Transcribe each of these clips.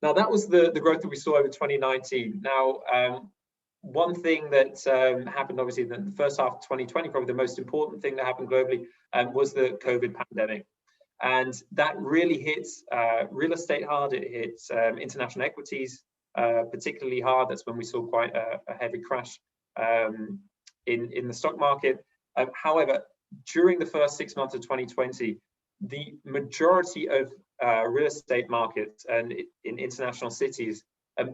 Now, that was the growth that we saw over 2019. Now, one thing that happened, obviously, in the first half of 2020, probably the most important thing that happened globally was the COVID pandemic. And that really hits real estate hard. It hits international equities particularly hard. That's when we saw quite a heavy crash in the stock market. However, during the first 6 months of 2020, the majority of real estate markets and in international cities,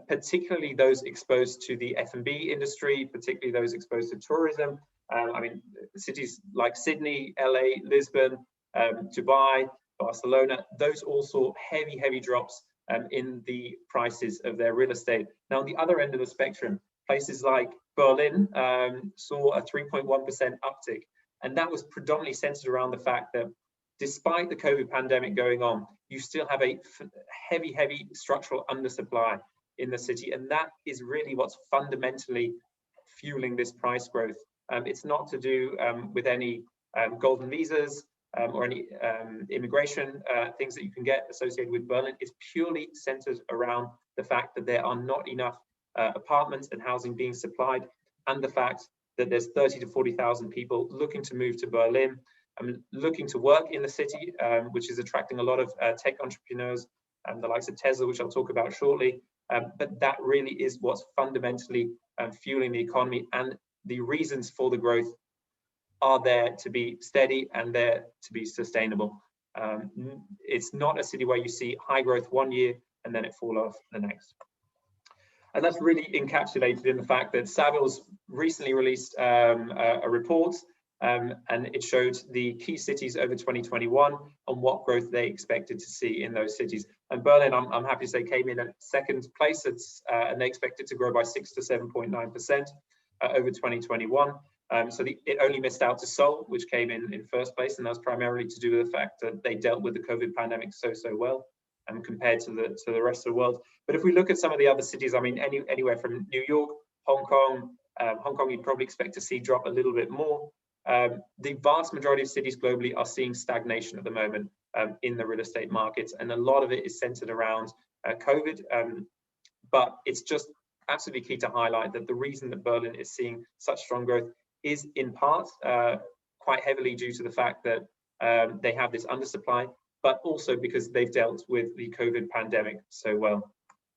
particularly those exposed to the F&B industry, particularly those exposed to tourism. I mean, cities like Sydney, LA, Lisbon, Dubai, Barcelona, those all saw heavy drops in the prices of their real estate. Now, on the other end of the spectrum, places like Berlin saw a 3.1% uptick. And that was predominantly centered around the fact that despite the COVID pandemic going on, you still have a heavy structural undersupply in the city. And that is really what's fundamentally fueling this price growth. It's not to do with any golden visas or any immigration things that you can get associated with Berlin. It's purely centered around the fact that there are not enough apartments and housing being supplied, and the fact that there's 30 to 40,000 people looking to move to Berlin, looking to work in the city, which is attracting a lot of tech entrepreneurs and the likes of Tesla, which I'll talk about shortly. But that really is what's fundamentally fueling the economy, and the reasons for the growth are there to be steady and there to be sustainable. It's not a city where you see high growth one year and then it fall off the next. And that's really encapsulated in the fact that Savills recently released a report, and it showed the key cities over 2021 and what growth they expected to see in those cities. And Berlin, I'm happy to say, came in at second place, and they expected to grow by 6 to 7.9% over 2021. So it only missed out to Seoul, which came in first place, and that was primarily to do with the fact that they dealt with the COVID pandemic so well, compared to the rest of the world. But if we look at some of the other cities, I mean, anywhere from New York, Hong Kong, you'd probably expect to see drop a little bit more. The vast majority of cities globally are seeing stagnation at the moment in the real estate markets, and a lot of it is centered around COVID. But it's just absolutely key to highlight that the reason that Berlin is seeing such strong growth is in part quite heavily due to the fact that they have this undersupply, but also because they've dealt with the COVID pandemic so well.